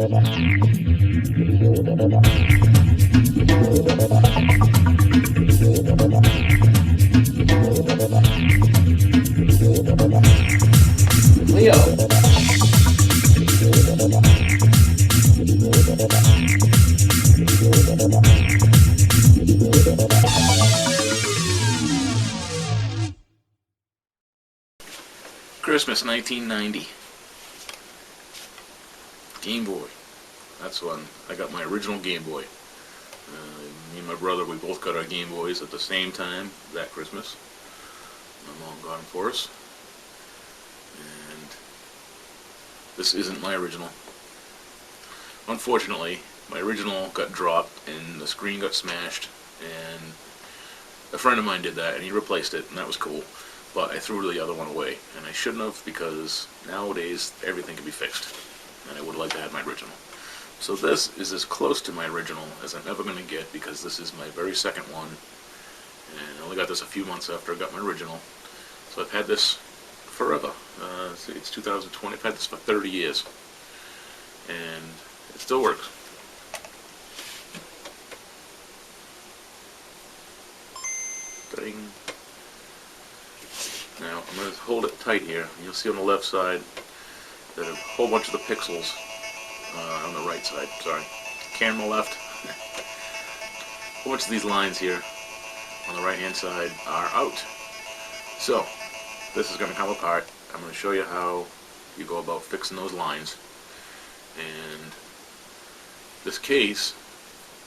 Leo. Christmas 1990. Game Boy. That's when I got my original Game Boy. Me and my brother, we both got our Game Boys at the same time that Christmas. My mom got them for us. And this isn't my original. Unfortunately, my original got dropped and the screen got smashed, and a friend of mine did that and he replaced it, and that was cool. But I threw the other one away, and I shouldn't have, because nowadays everything can be fixed, and I would have liked to have my original. So this is as close to my original as I'm ever going to get, because this is my very second one, and I only got this a few months after I got my original. So I've had this forever. It's 2020. I've had this for 30 years, and it still works. Ding. Now I'm going to hold it tight here. You'll see on the left side that a whole bunch of the pixels, on the right side, sorry, camera left, a whole bunch of these lines here on the right hand side are out. So this is going to come apart. I'm going to show you how you go about fixing those lines. And this case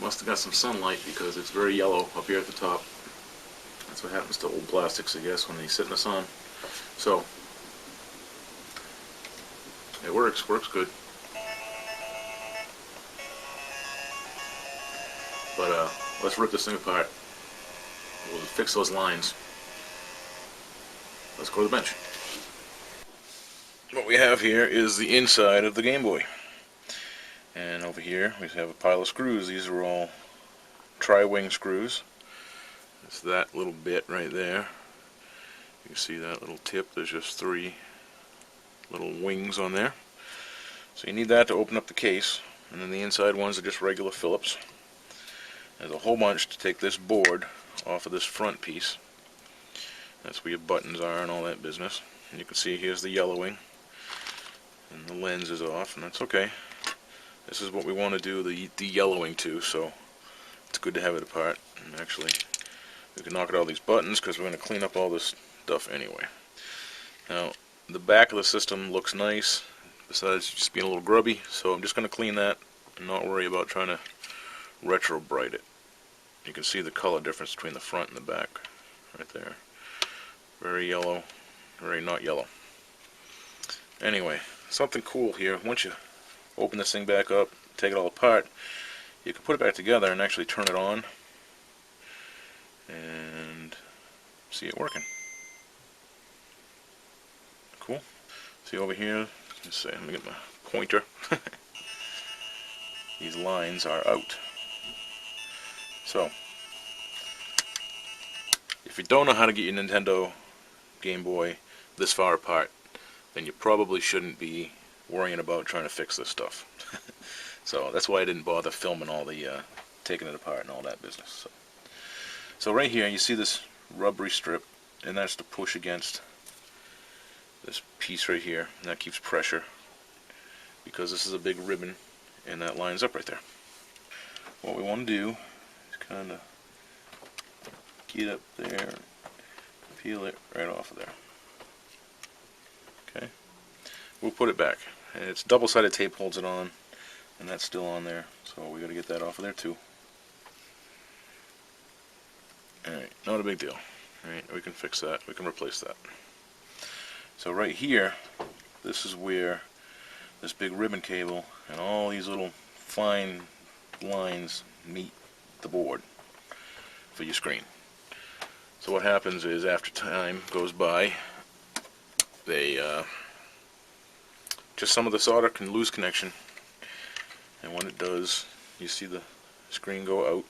must have got some sunlight, because it's very yellow up here at the top. That's what happens to old plastics, I guess, when they sit in the sun. So it works good. But let's rip this thing apart. We'll fix those lines. Let's go to the bench. What we have here is the inside of the Game Boy. And over here we have a pile of screws. These are all tri-wing screws. It's that little bit right there. You can see that little tip. There's just 3 little wings on there. So you need that to open up the case. And then the inside ones are just regular Phillips. There's a whole bunch to take this board off of this front piece. That's where your buttons are and all that business. And you can see here's the yellowing. And the lens is off, and that's okay. This is what we want to do the de-yellowing to, so it's good to have it apart. And actually, we can knock out all these buttons, because we're going to clean up all this stuff anyway. Now, the back of the system looks nice, besides just being a little grubby, so I'm just going to clean that and not worry about trying to retro bright it. You can see the color difference between the front and the back right there. Very yellow, very not yellow. Anyway, something cool here. Once you open this thing back up, take it all apart, you can put it back together and actually turn it on and see it working. Cool. See over here, let's see, let me get my pointer. These lines are out. So, if you don't know how to get your Nintendo Game Boy this far apart, then you probably shouldn't be worrying about trying to fix this stuff. So that's why I didn't bother filming all the taking it apart and all that business. So right here you see this rubbery strip, and that's to push against this piece right here, and that keeps pressure, because this is a big ribbon and that lines up right there. What we want to do is kind of get up there and peel it right off of there. Okay, we'll put it back, and it's double-sided tape holds it on, and that's still on there, so we got to get that off of there too. Alright, not a big deal. Alright, we can fix that, we can replace that. So right here, this is where this big ribbon cable and all these little fine lines meet the board for your screen. So what happens is, after time goes by, they just some of the solder can lose connection, and when it does, you see the screen go out.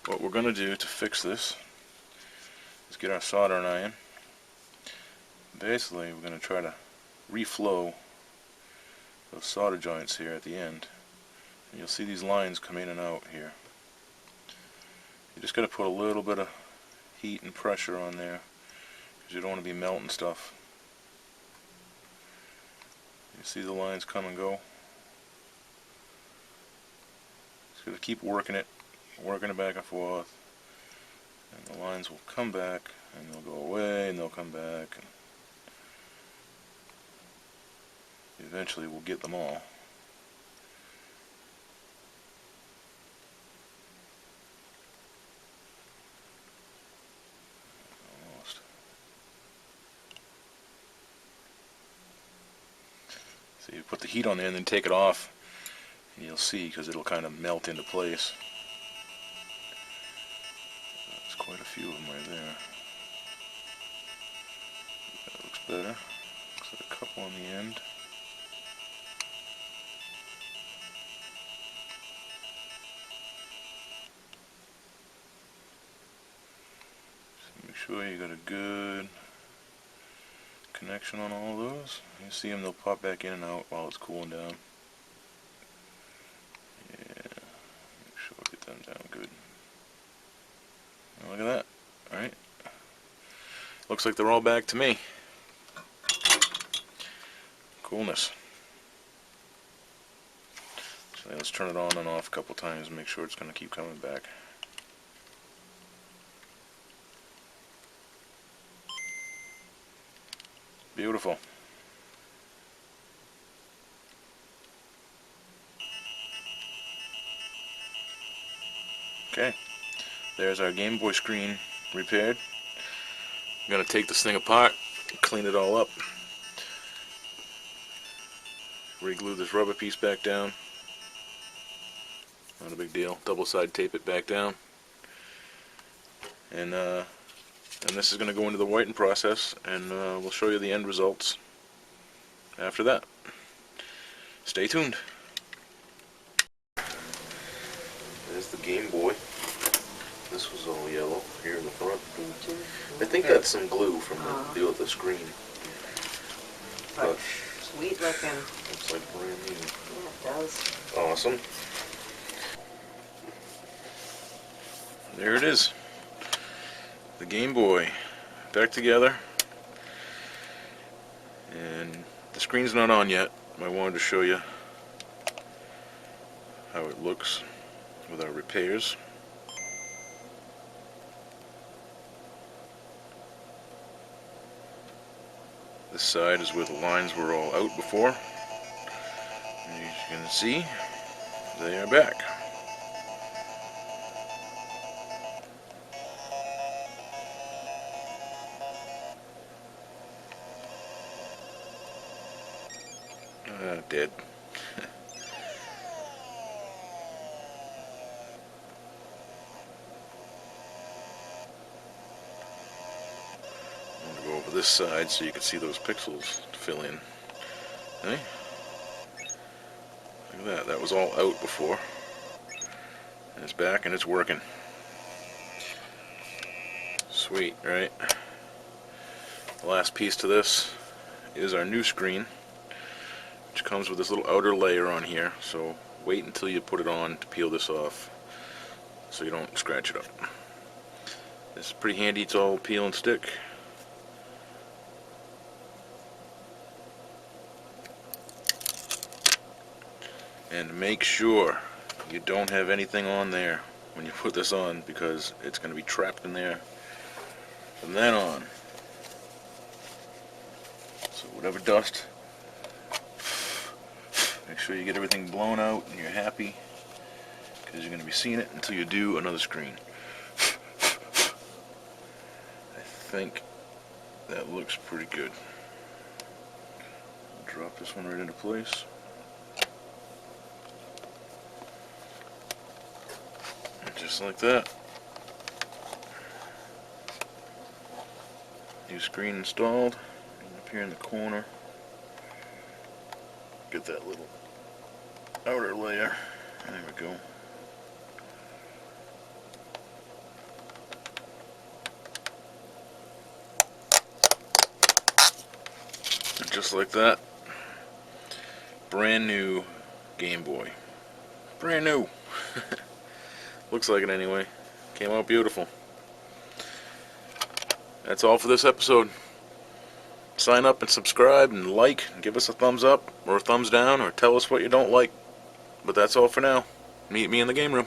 What we're going to do to fix this is get our soldering iron. Basically, we're going to try to reflow those solder joints here at the end. And you'll see these lines come in and out here. You just got to put a little bit of heat and pressure on there because you don't want to be melting stuff. You see the lines come and go. Just got to keep working it back and forth, and the lines will come back and they'll go away and they'll come back, and eventually we'll get them all. Almost. So you put the heat on there and then take it off, and you'll see, because it'll kind of melt into place. There's quite a few of them right there. That looks better. Looks like a couple on the end. So make sure you got a good connection on all those. You see them, they'll pop back in and out while it's cooling down. Yeah, make sure we get them down good. Look at that. Alright. Looks like they're all back to me. Coolness. So let's turn it on and off a couple times and make sure it's going to keep coming back. Beautiful. Okay, there's our Game Boy screen repaired. I'm going to take this thing apart, clean it all up, re-glue this rubber piece back down. Not a big deal. Double side tape it back down. And this is going to go into the whitening process, and we'll show you the end results after that. Stay tuned. There's the Game Boy. This was all yellow here in the front. I think that's some glue from the screen. But sweet looking. looks like brand new. Yeah, it does. Awesome. There it is. The Game Boy back together. And the screen's not on yet. I wanted to show you how it looks with our repairs. This side is where the lines were all out before. And as you can see, they are back. Dead. I'm going to go over this side so you can see those pixels fill in. Hey? Look at that. That was all out before. And it's back and it's working. Sweet, right? The last piece to this is our new screen, which comes with this little outer layer on here, so wait until you put it on to peel this off so you don't scratch it up. This is pretty handy. It's all peel and stick. And make sure you don't have anything on there when you put this on, because it's going to be trapped in there from then on. So whatever dust, make sure you get everything blown out and you're happy, because you're going to be seeing it until you do another screen. I think that looks pretty good. I'll drop this one right into place. And just like that. New screen installed. And up here in the corner, get that little outer layer. There we go. And just like that, brand new Game Boy. Brand new. Looks like it anyway. Came out beautiful. That's all for this episode. Sign up and subscribe and like and give us a thumbs up or a thumbs down or tell us what you don't like. But that's all for now. Meet me in the game room.